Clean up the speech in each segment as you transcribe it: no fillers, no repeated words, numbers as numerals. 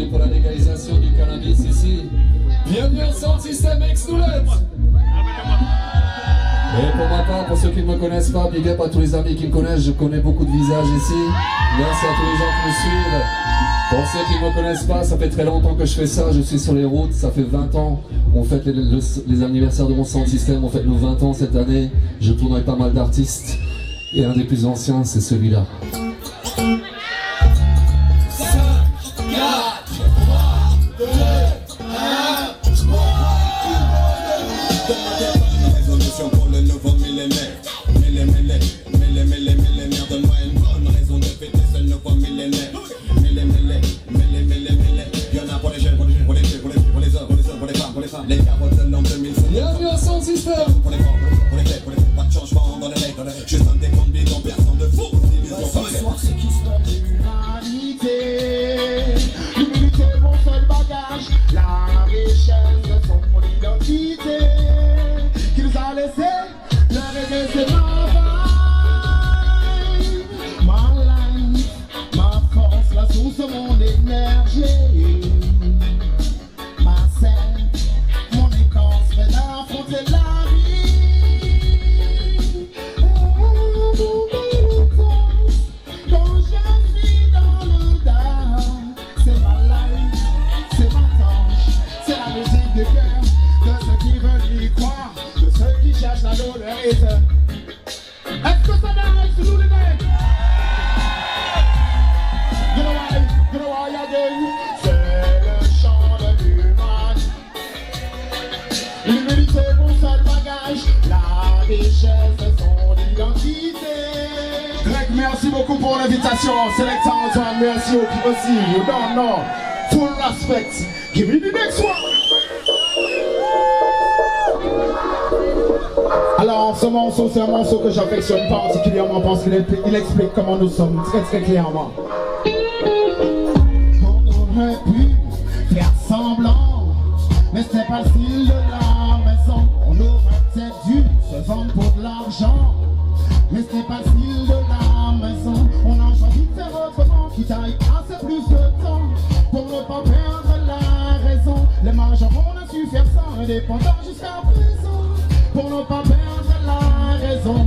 aujourd'hui pour la légalisation du cannabis ici. Bienvenue au Sound System Ex-Noulette. Et pour ma part, pour ceux qui ne me connaissent pas, big up à tous les amis qui me connaissent, je connais beaucoup de visages ici. Merci à tous les gens qui me suivent. Pour ceux qui ne me connaissent pas, ça fait très longtemps que je fais ça, je suis sur les routes, ça fait 20 ans. On fête les anniversaires de mon Sound System, on fête nos 20 ans cette année. Je tourne avec pas mal d'artistes. Et un des plus anciens, c'est celui-là. 5, 4, 3, 2, 1, 3. Résolution pour le nouveau millénaire. Millénaire. Donne-moi une bonne raison de fêter ce nouveau millénaire. Millénaire. Y'en a pour les jeunes, pour les vieux, pour les hommes, pour les femmes, pour les femmes. Les carottes de l'an 2007. Bienvenue au Sound System. Pour les forts, pour les faits, pas de changement dans les règles. Juste un décompte bidon, personne de faux. Ce soir, c'est qui se donne l'humanité. L'humilité, mon seul bagage. La richesse de son identité. Qui nous a laissé, le regret, c'est ma vibe. Ma life, ma force, la source de mon énergie. Ma scène, mon écorce, fait d'affronter la la douleur est. Est-ce que ça m'arrête sur nous les mecs? You know why again? C'est le chant de l'humain. L'humilité, mon seul bagage. La richesse de son identité. Greg, merci beaucoup pour l'invitation. Sélecteur Antoine, merci beaucoup aussi. You don't know. Full respect. Give me the next one. Alors, ce morceau, c'est un morceau que j'affectionne particulièrement parce qu'il explique comment nous sommes très clairement. On aurait pu faire semblant, mais c'est pas le style de la maison. On aurait peut-être dû se vendre pour de l'argent, mais c'est pas le style de la maison. On a choisi de faire autrement, qui taille assez plus de temps pour ne pas perdre la raison. Les majors, on a su faire ça, indépendant jusqu'à présent. Pour ne pas perdre la raison.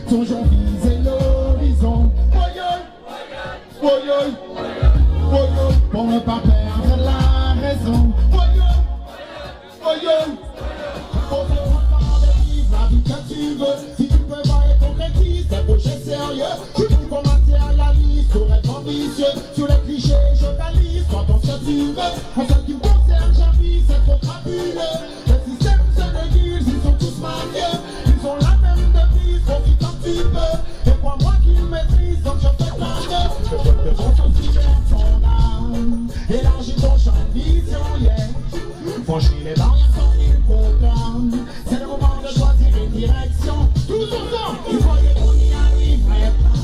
Toujours viser l'horizon. Pour ne pas perdre la raison. Pour te prendre de vivre la vie que tu veux. Si tu peux pas être concrétiste, un projet sérieux. Je trouve qu'on matérialise pour être ambitieux. Sur les clichés, je valise quand on se veut. En ce qui me concerne, j'avise, c'est trop crapuleux. Le système se régule, ils sont tous mariés. Ils ont la même devise, profite un petit peu. Et crois-moi qu'ils maîtrisent, donc je fais pas mieux. Je veux que ton sens libère ton âme. Élargis ton champ de vision, yeah. Franchis les barrières sans les comprendre. C'est le moment de choisir une direction. Tous ensemble, ils croyaient qu'on n'y arriverait pas.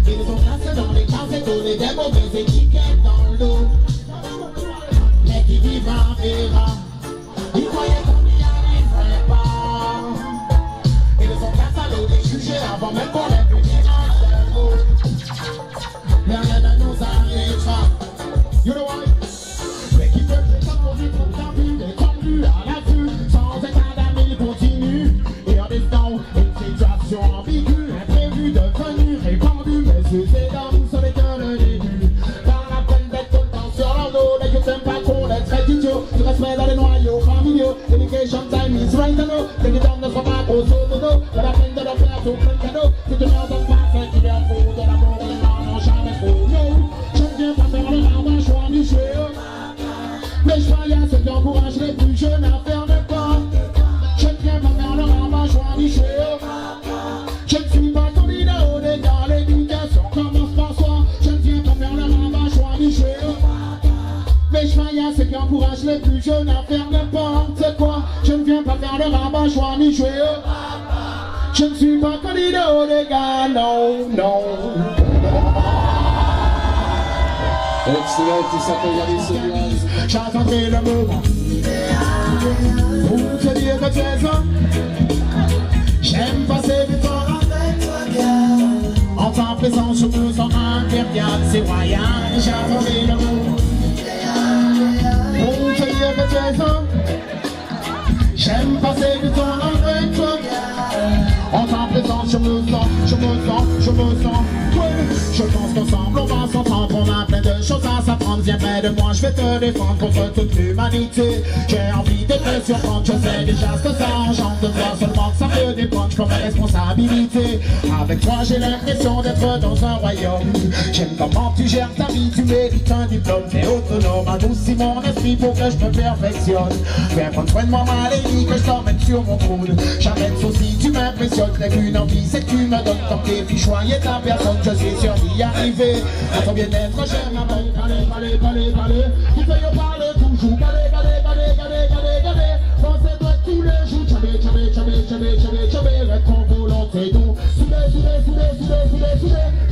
Ils ont placé dans les cases et donné des mauvaises étiquettes dans l'eau. Mais qui vivra verra. Ils croyaient qu'on n'y arriverait pas. Ils ont catalogué, jugé avant même qu'on ait pu dire un seul mot. Mais rien ne nous arrêtera. You know why? L'équipe de comme on dit pour ta vie, détendu à l'affût. Sans état d'âme, il continue. Et en descend une situation ambiguë, imprévue, devenue répandue. Mais ces dames, ce n'est que le début. Dans la peine d'être tout le temps sur leur dos, les que t'aimes pas qu'on est très idiot. Tu restes dans les noyaux familiaux. Education time is right to know. Les guitares ne sont pas gros au dodo. Pas la peine de leur faire tout plein de cadeaux. Si tu leur donnes pas ce qu'il leur faut, de l'amour, les gens n'ont jamais trop. No, je ne viens pas faire le rabat, je suis ambitieux. Mais je crois à ceux qui encouragent les plus jeunes à faire le pas. Je ne viens pas faire le rabat, je suis ambitieux. Je ne suis pas candidat au dégât, l'éducation commence par soi. Je ne viens pas faire le rabat, je suis ambitieux. Mais je crois à ceux qui encouragent les plus jeunes à faire n'importe quoi. Je ne viens pas faire le rabat, je suis ambitieux. Je ne suis pas candidat au dégât, non. Excellent, tout ça pour Yannis Sobiaz. J'attendrai le moment pour te dire que tu es un. J'aime passer du temps avec toi, en temps présent, je me sens impérial, c'est royal, j'attendais le mot. On te dit que tu es un. J'aime passer du temps avec toi. En temps présent, je me sens. Je pense qu'ensemble on va s'entendre, on a plein de choses à s'apprendre. Viens près de moi, je vais te défendre contre toute l'humanité. J'ai envie de te surprendre, je sais déjà ce que ça engendre. De toi seulement que ça peut dépendre comme responsabilité. Avec toi j'ai l'impression d'être dans un royaume. J'aime comment tu gères ta vie, tu mérites un diplôme. T'es autonome, adoucis mon esprit pour que je me perfectionne. Viens prendre soin de moi ma lady, que je t'emmène sur mon trône. Jamais de soucis, tu m'impressionnes, n'ai qu'une envie, c'est que tu me donnes ton défi, choyer ta personne, je suis sûr d'y arriver. À ton bien-être, j'aime la main. Allez, qui fait yo parler toujours. Allez, pensez-toi tous les jours. Tchabé, reste en volonté, donc.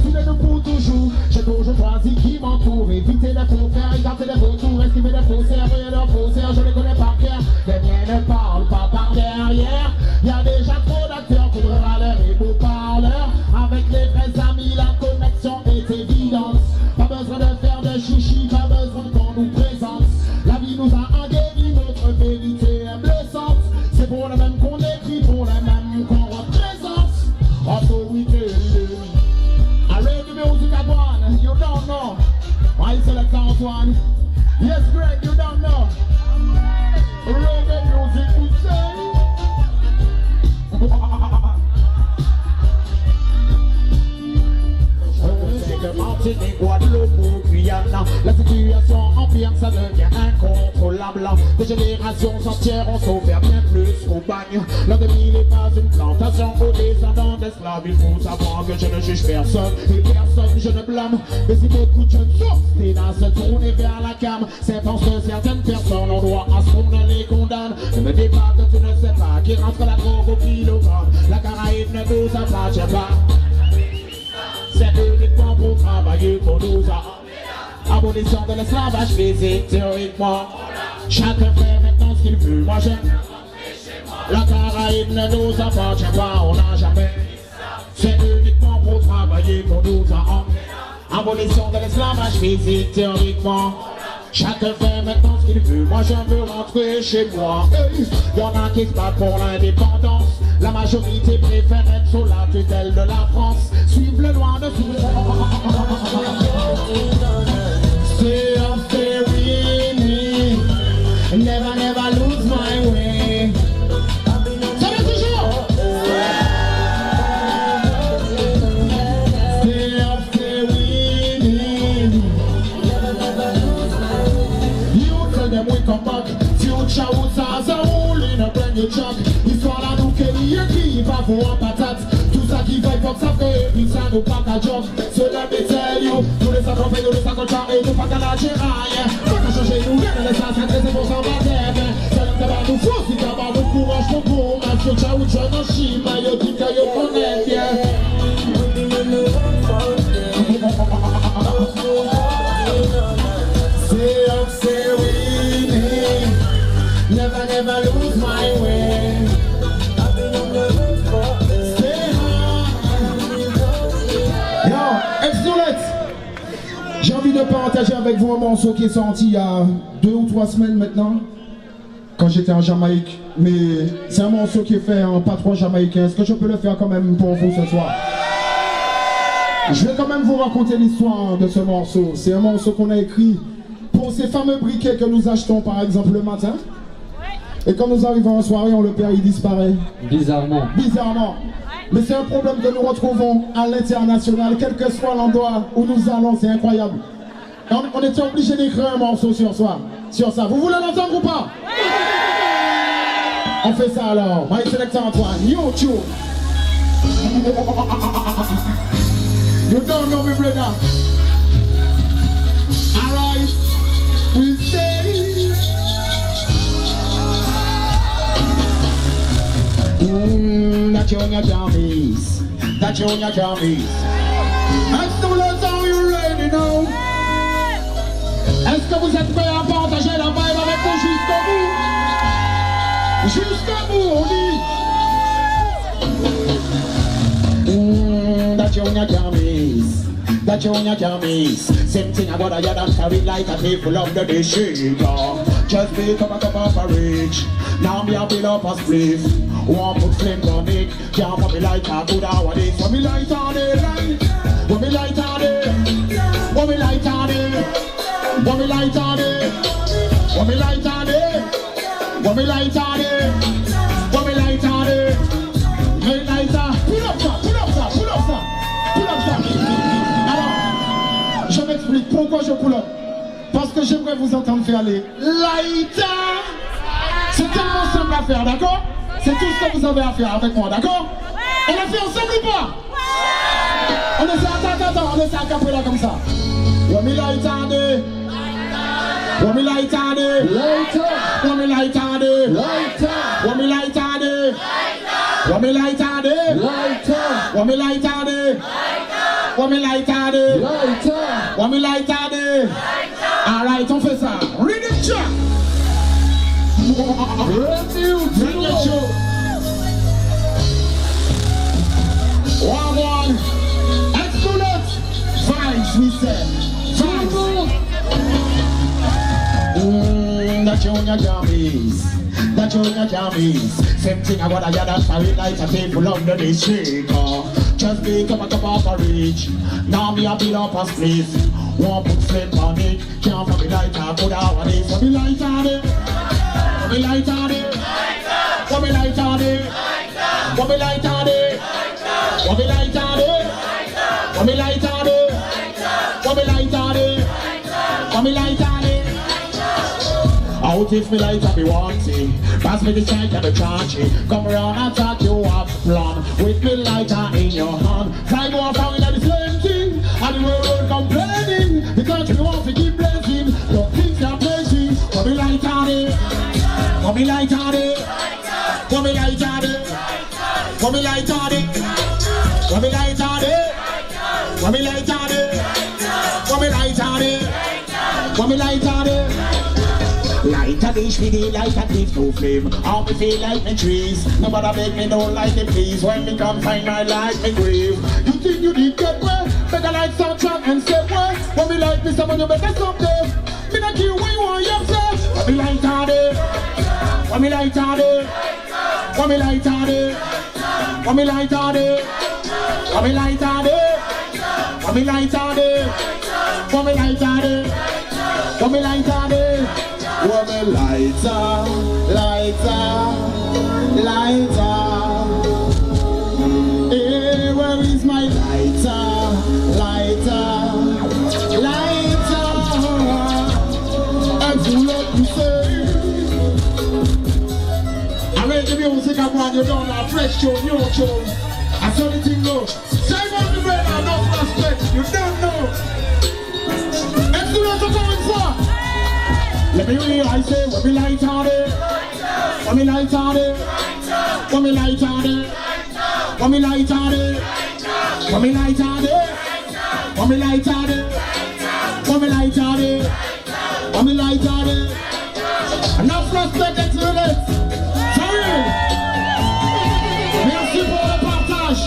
Soudez-nous pour toujours. J'ai toujours choisi qui m'entoure. Éviter les faux frères, écarter les retours, estimer les faussaires, rien leurs faussaires, je les connais par cœur. Les miens ne parlent pas par derrière. Y'a déjà trop d'acteurs, faudra les beaux parleurs. Avec les vrais amis, la connexion est évidente. Pas besoin de faire de chichi, pas besoin qu'on nous présente. La vie nous a enguéri, notre vérité est blessante. C'est pour le même qu'on écrit, pour le même qu'on représente. Autorité. I read the music at one, you don't know. Why you select Antoine? Yes, Greg, you don't know. Reggae music, we say. Martinique, Guadeloupe, Guyana. La situation empire, ça devient incontrôlable. Des générations entières ont souffert bien plus au bagne. L'an 2000 n'est pas une plantation aux descendants d'esclaves. Il faut savoir que je ne juge personne et personne je ne blâme. Mais si beaucoup de jeunes sources ténaces tournés vers la cam, c'est parce que certaines personnes ont droit à ce qu'on les condamne. Ne me dis pas que tu ne sais pas qui rentre la drogue au kilogramme. La Caraïbe ne nous appartient pas. C'est uniquement pour travailler qu'on nous a. Abolition de l'esclavage physique, théoriquement. Chacun fait maintenant ce qu'il veut, moi j'aime. La Caraïbe ne nous appartient pas, on n'a jamais. C'est uniquement pour travailler qu'on nous a. Abolition de l'esclavage physique, théoriquement. Chacun fait maintenant ce qu'il veut, moi je veux rentrer chez moi. Y'en a qui se battent pour l'indépendance. La majorité préfère être sous la tutelle de la France. Suivre le loin de tout. Stay up, stay with me. Never lose my way. Ça va toujours. Stay up, stay with me. You tell them we come back. Future woods as a hole in a brand new truck. Histoire la nous qui va voir patate. Tout ça qui va, il faut que ça fait. Puis ça nous pas qu'à job. Cela me tell you. Nous les accompagnons, nous les accompagnons. Et nous pas qu'à la géraille. Faut qu'à changer nous. Viens les sens, c'est pour s'en battre. Ça ne va nous fous. Si t'as pas nous courage pour pour. Ma future ou je n'en chie. Ma yo dit que yo connaît bien. Stay up, stay with me. Never lose my way. J'ai envie de partager avec vous un morceau qui est sorti il y a 2 ou 3 semaines maintenant, quand j'étais en Jamaïque. Mais c'est un morceau qui est fait en patron jamaïcain. Est-ce que je peux le faire quand même pour vous ce soir? Je vais quand même vous raconter l'histoire de ce morceau. C'est un morceau qu'on a écrit pour ces fameux briquets que nous achetons par exemple le matin. Et quand nous arrivons en soirée, on le perd, il disparaît. Bizarrement. Mais c'est un problème que nous retrouvons à l'international, quel que soit l'endroit où nous allons, c'est incroyable. Et on était obligé d'écrire un morceau sur ça. Vous voulez l'entendre ou pas? On fait ça alors. My Selector Antoine, YouTube. You don't know me, brother. Alright, we say. That you on your jammies. That you on your jammies. As soon as you ready now. Est-ce que vous êtes prêts à partager la vibe avec nous jusqu'au bout? Jusqu'au bout, on dit. That you can't miss. That you can't miss. Same thing about a yard and carry like a people of the district. Just pick up a cup of porridge. Now me a build up a spliff. One put flame on it. Can't put me like a good hour this. When me light on it, when me light on it, when me light on it, when me light on it, when me light on it, when me light on it, when me light on it. Hey lighter, pull up ça, pull up ça, pull up ça, pull up ça. Alors, je m'explique pourquoi je pull up. Parce que j'aimerais vous entendre faire les lighter. C'est tellement simple à faire, d'accord? C'est tout ce que vous avez à faire avec moi, d'accord? On le fait ensemble ou pas? On essaie, attends, on essaie à capella comme ça. When me light on it, when me light on it, when me light on it, when me light on it, when me light on it, when me light on it, when me light on it, when me light on it. Alright, on fait ça. Rhythm check. One. Excellent. Vibes, we said. Vibes. That you can't miss. That you can't miss. Same thing I wanna get a sorry night and people under the street. Just become a cup of porridge. Now me a build up a split. One put flame on it. Can't for me light I put out on it. For me light on it. For me light on it. For me light on it. For me light on it. For me light on it. For me light on it. For me light on it. For me light on it. Out if me light up me wanting. Pass me the check and the charge. Come around and talk you up plan. With me lighter in your hand. Fly go up and the same thing. And the world complaining. The country wants to keep blessing. Don't think they're blessing. For me light on it. For me light on it. For me light on it. For me light on it. For me light on it. For me light on it. For me light on it. For me light on it. Light a dish with the light and leave no flame. How me feel like me trees. Nobody make me don't like the please. When me come find my life, me grieve. You think you did get well? Better like soundtrack and step well. When me like me someone you better someday. Me not care what you want yourself. When me light on it. When me light on it. When me light on it. When me light on it. When me light on it. When me light on it. When me light on it. When me light on it. When me lighter, hey, where is my lighter? I'm full of you say. I read the music I want you down a fresh show, new show. I saw the thing go. Save on the bread and no prospect, you don't know. Excellent to going for. Let me hear I say, when me light on it, when me light on it, when me light on it, when me light on it, when me light on it, when me light on it, when me light on it, when me light on it. Enough respect, excellence. Sorry. Merci pour le partage,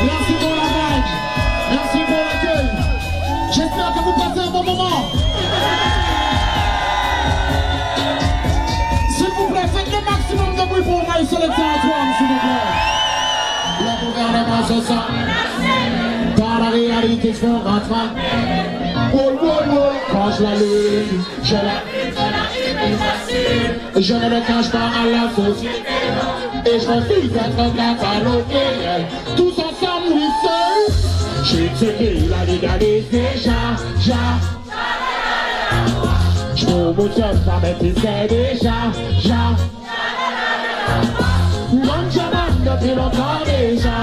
merci pour la vague, merci pour l'accueil. J'espère que vous passez un bon moment. Faites le maximum de bruit pour my selector Antoine, s'il vous plaît. Le gouvernement se sent dans la réalité, je fais un battement. Quand je l'allume, je ne le cache pas à la société. Et je refuse d'être catalogué. Tous ensemble, oui, seuls. J'ai checké la légalité, J'm'ouvre mon job, ça m'intéresse déjà, Bonne jamane depuis longtemps déjà,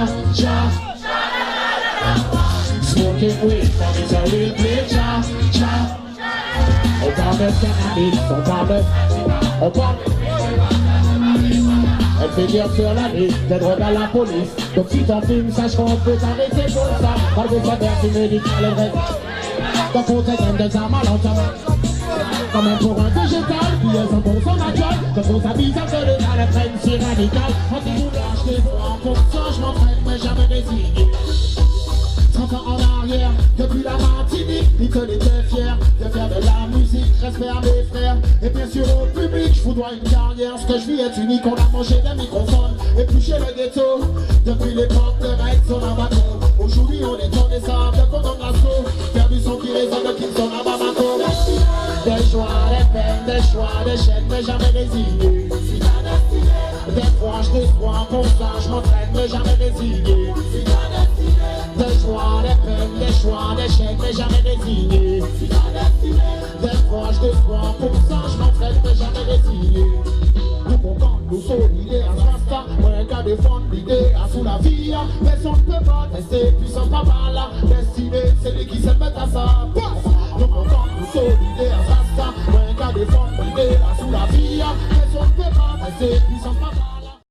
Smoking weed for me so real play, On parle de cannabis, on parle Elle fait dire sur la liste, des drogues à la police. Donc si t'en filmes, sache qu'on peut t'arrêter pour ça. Malgré sa mère qui médicale est vrai. Donc on t'aime des armes à l'entament. Comme un pour un végétal, puis elles sont pour son naturel. Donc on s'habille à faire de la prenne, c'est radical. On dit vous lâche les voix, en fonction, je m'entraîne, mais jamais désigné. il te l'était fier de faire de la musique, respect à mes frères. Et bien sûr au public, je vous dois une carrière. Ce que je vis est unique, on a mangé des microphones, épluché le ghetto. Depuis l'époque de Rex, on a bateau. Aujourd'hui on est dans des sables de Condom Lasso. Faire du son qui résonne de Kingston à Bamako. Des joies, des peines, des choix, des chaînes, mais jamais résigné. Des fois je d'espoir, pour ça je m'entraîne, mais jamais résigné. Des joies, des peines, des choix, des chaînes, mais jamais résigné. Des fois je d'espoir, pour ça je m'entraîne, mais jamais résigné. Nous comptons, nous solidaires, rasta, moi un gars défendre l'idée, à sous la vie, personne ne peut pas tester, puissant papa là, destiné, c'est lui qui se met à sa place. Nous comptons, nous solidaires, rasta, moi un gars défendre l'idée, à sous la vie, personne ne peut pas tester, puissant papa.